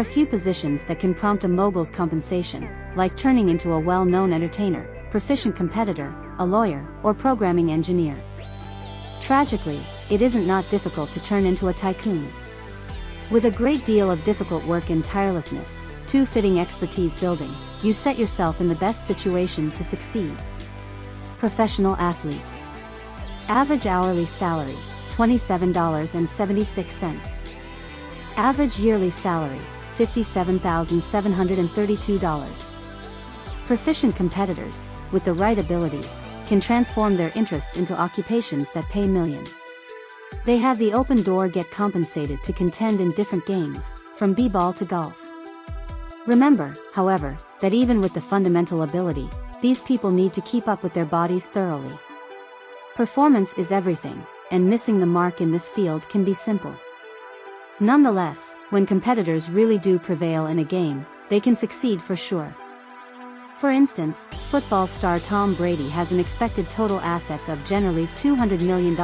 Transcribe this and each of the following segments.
a few positions that can prompt a mogul's compensation, like turning into a well-known entertainer, proficient competitor, a lawyer, or programming engineer. Tragically, it isn't not difficult to turn into a tycoon. With a great deal of difficult work and tirelessness, two fitting expertise building, you set yourself in the best situation to succeed. Professional athlete. Average hourly salary, $27.76. Average yearly salary, $57,732. Proficient competitors, with the right abilities, can transform their interests into occupations that pay millions. They have the open door, get compensated to contend in different games, from b-ball to golf. Remember, however, that even with the fundamental ability, these people need to keep up with their bodies thoroughly. Performance is everything, and missing the mark in this field can be simple. Nonetheless, when competitors really do prevail in a game, they can succeed for sure. For instance, football star Tom Brady has an expected total assets of generally $200 million,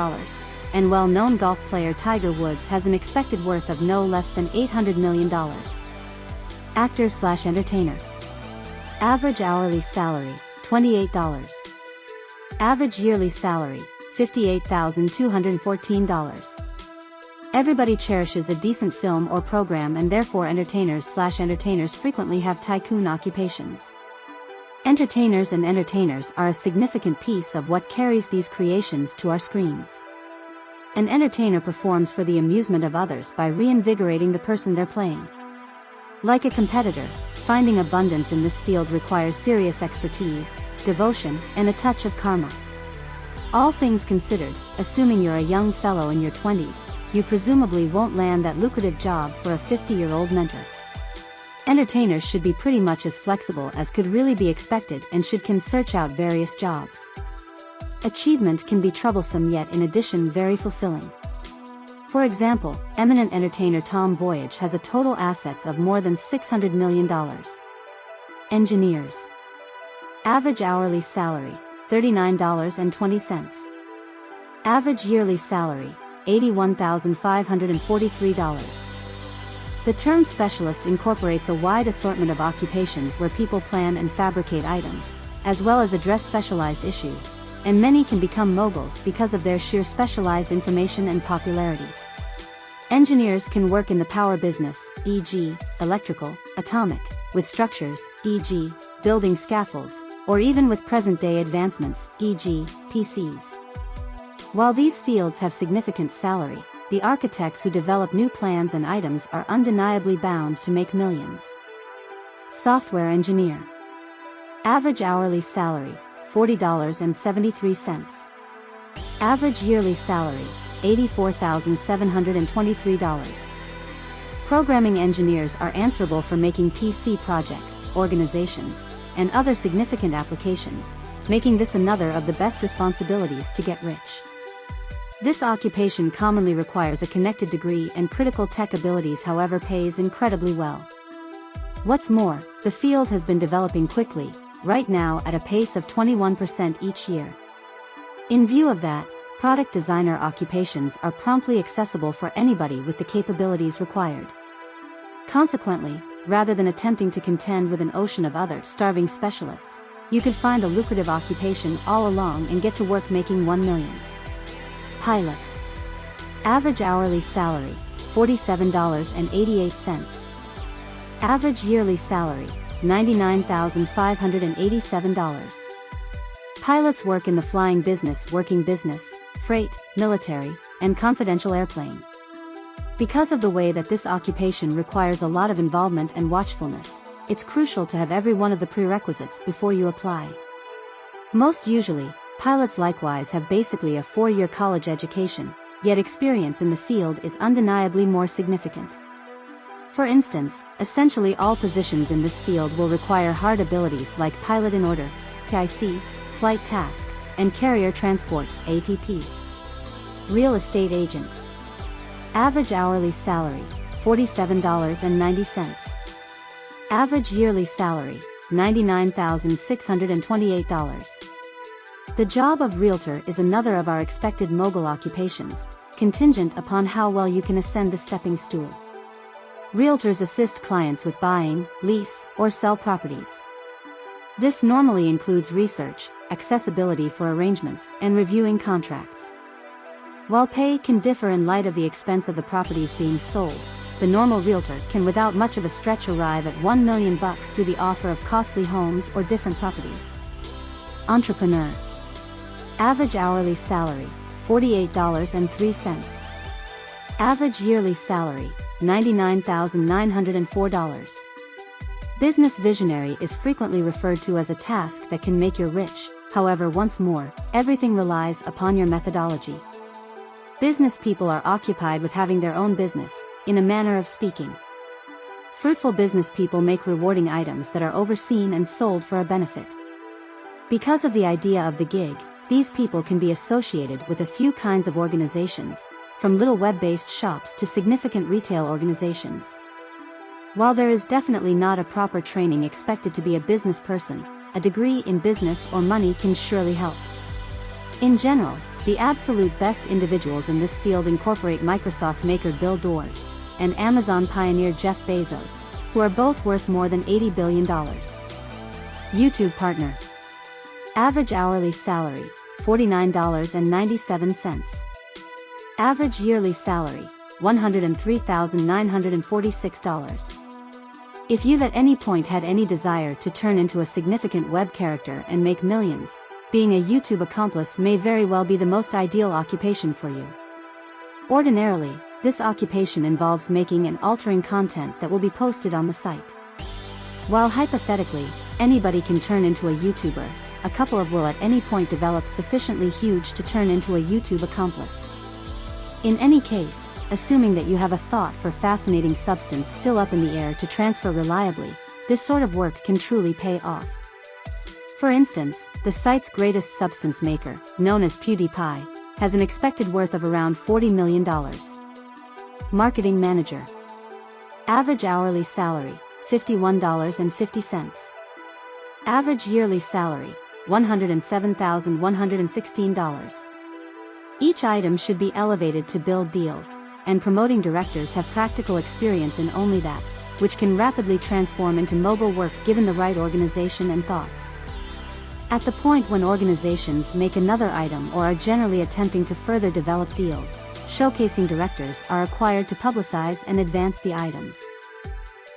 and well-known golf player Tiger Woods has an expected worth of no less than $800 million. Actor/entertainer. Average hourly salary, $28. Average yearly salary, $58,214. Everybody cherishes a decent film or program, and therefore entertainers/entertainers frequently have tycoon occupations. Entertainers and entertainers are a significant piece of what carries these creations to our screens. An entertainer performs for the amusement of others by reinvigorating the person they're playing. Like a competitor, finding abundance in this field requires serious expertise, devotion, and a touch of karma. All things considered, assuming you're a young fellow in your 20s, you presumably won't land that lucrative job for a 50-year-old mentor. Entertainers should be pretty much as flexible as could really be expected and can search out various jobs. Achievement can be troublesome, yet in addition very fulfilling. For example, eminent entertainer Tom Voyage has a total assets of more than $600 million. Engineers. Average hourly salary, $39.20. Average yearly salary, $81,543. The term specialist incorporates a wide assortment of occupations where people plan and fabricate items, as well as address specialized issues, and many can become moguls because of their sheer specialized information and popularity. Engineers can work in the power business, e.g., electrical, atomic, with structures, e.g., building scaffolds, or even with present-day advancements, e.g., PCs. While these fields have significant salary, the architects who develop new plans and items are undeniably bound to make millions. Software engineer. Average hourly salary, $40.73. Average yearly salary, $84,723. Programming engineers are answerable for making PC projects, organizations, and other significant applications, making this another of the best responsibilities to get rich. This occupation commonly requires a connected degree and critical tech abilities, however pays incredibly well. What's more, the field has been developing quickly, right now at a pace of 21% each year. In view of that, product designer occupations are promptly accessible for anybody with the capabilities required. Consequently, rather than attempting to contend with an ocean of other starving specialists, you could find a lucrative occupation all along and get to work making $1 million. Pilot. Average hourly salary, $47.88. Average yearly salary, $99,587. Pilots work in the flying business, working business, freight, military, and confidential airplane. Because of the way that this occupation requires a lot of involvement and watchfulness, it's crucial to have every one of the prerequisites before you apply. Most usually, pilots likewise have basically a 4-year college education, yet experience in the field is undeniably more significant. For instance, essentially all positions in this field will require hard abilities like pilot in order, PIC, flight tasks, and carrier transport, ATP. Real estate agent. Average hourly salary, $47.90. Average yearly salary, $99,628. The job of realtor is another of our expected mogul occupations, contingent upon how well you can ascend the stepping stool. Realtors assist clients with buying, lease, or sell properties. This normally includes research, accessibility for arrangements, and reviewing contracts. While pay can differ in light of the expense of the properties being sold, the normal realtor can without much of a stretch arrive at $1 million through the offer of costly homes or different properties. Entrepreneur. Average hourly salary, $48.03. Average yearly salary, $99,904. Business visionary is frequently referred to as a task that can make you rich. However, once more, everything relies upon your methodology. Business people are occupied with having their own business, in a manner of speaking. Fruitful business people make rewarding items that are overseen and sold for a benefit. Because of the idea of the gig, these people can be associated with a few kinds of organizations, from little web-based shops to significant retail organizations. While there is definitely not a proper training expected to be a business person, a degree in business or money can surely help. In general, the absolute best individuals in this field incorporate Microsoft maker Bill Doors and Amazon pioneer Jeff Bezos, who are both worth more than $80 billion. YouTube partner. Average hourly salary, $49.97. Average yearly salary, $103,946. If you've at any point had any desire to turn into a significant web character and make millions, being a YouTube accomplice may very well be the most ideal occupation for you. Ordinarily, this occupation involves making and altering content that will be posted on the site. While hypothetically, anybody can turn into a YouTuber, a couple of will at any point develop sufficiently huge to turn into a YouTube accomplice. In any case, assuming that you have a thought for fascinating substance still up in the air to transfer reliably, this sort of work can truly pay off. For instance, the site's greatest substance maker, known as PewDiePie, has an expected worth of around $40 million. Marketing manager. Average hourly salary, $51.50. Average yearly salary, $107,116. Each item should be elevated to build deals, and promoting directors have practical experience in only that, which can rapidly transform into mogul work given the right organization and thoughts. At the point when organizations make another item or are generally attempting to further develop deals, showcasing directors are required to publicize and advance the items.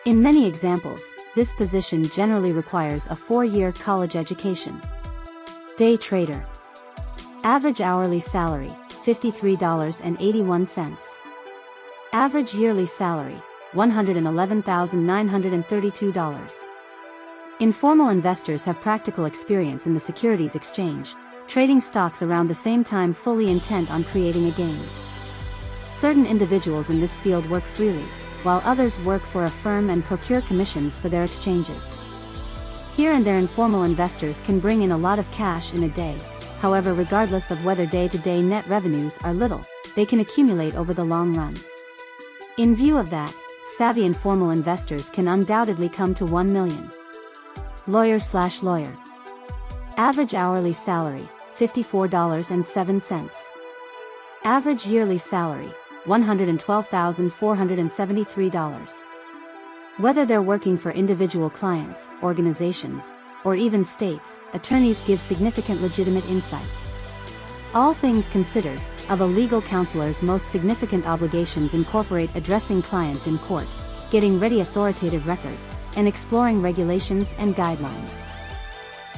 In many examples, this position generally requires a 4-year college education. Day trader. Average hourly salary, $53.81. Average yearly salary, $111,932. Informal investors have practical experience in the securities exchange, trading stocks around the same time fully intent on creating a gain. Certain individuals in this field work freely, while others work for a firm and procure commissions for their exchanges. Here and there informal investors can bring in a lot of cash in a day, however regardless of whether day-to-day net revenues are little, they can accumulate over the long run. In view of that, savvy informal investors can undoubtedly come to $1 million. Lawyer/lawyer. Average hourly salary, $54.07. Average yearly salary, $112,473. Whether they're working for individual clients, organizations, or even states, attorneys give significant legitimate insight. All things considered, of a legal counselor's most significant obligations incorporate addressing clients in court, getting ready authoritative records, and exploring regulations and guidelines.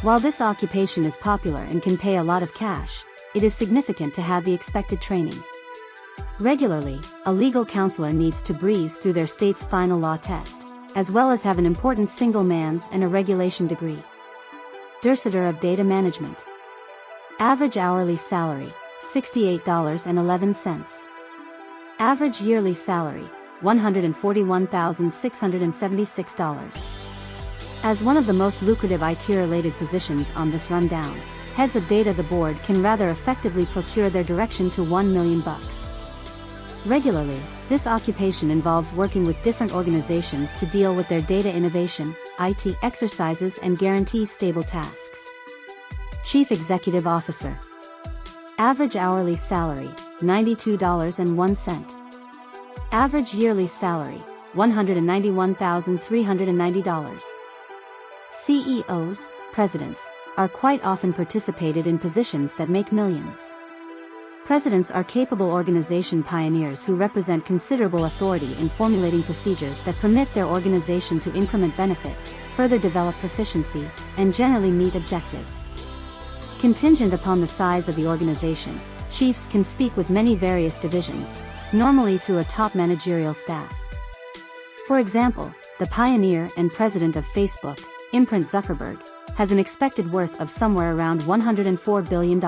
While this occupation is popular and can pay a lot of cash, it is significant to have the expected training. Regularly, a legal counselor needs to breeze through their state's final law test, as well as have an important single man's and a regulation degree. Dursitor of data management. Average hourly salary, $68.11. Average yearly salary, $141,676. As one of the most lucrative IT-related positions on this rundown, heads of data the board can rather effectively procure their direction to $1 million. Regularly, this occupation involves working with different organizations to deal with their data innovation, IT exercises and guarantee stable tasks. Chief Executive Officer. Average hourly salary, $92.01. Average yearly salary, $191,390. CEOs, presidents, are quite often participated in positions that make millions. Presidents are capable organization pioneers who represent considerable authority in formulating procedures that permit their organization to increment benefit, further develop proficiency, and generally meet objectives. Contingent upon the size of the organization, chiefs can speak with many various divisions, normally through a top managerial staff. For example, the pioneer and president of Facebook, Imprint Zuckerberg, has an expected worth of somewhere around $104 billion.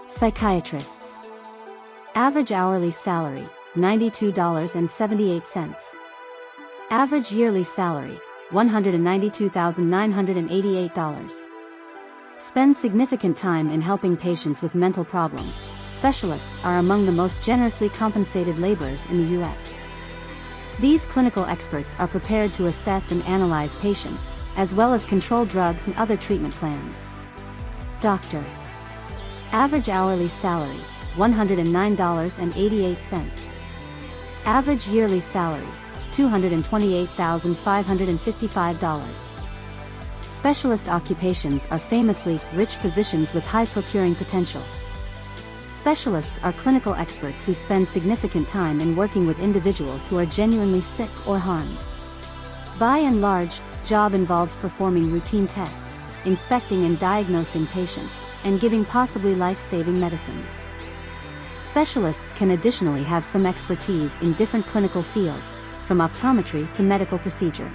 Psychiatrists. Average hourly salary, $92.78. Average yearly salary, $192,988. Spend significant time in helping patients with mental problems. Specialists are among the most generously compensated laborers in the U.S. These clinical experts are prepared to assess and analyze patients, as well as control drugs and other treatment plans. Doctor. Average hourly salary, $109.88. Average yearly salary, $228,555. Specialist occupations are famously rich positions with high procuring potential. Specialists are clinical experts who spend significant time in working with individuals who are genuinely sick or harmed. By and large, job involves performing routine tests, inspecting and diagnosing patients, and giving possibly life-saving medicines. Specialists can additionally have some expertise in different clinical fields, from optometry to medical procedure.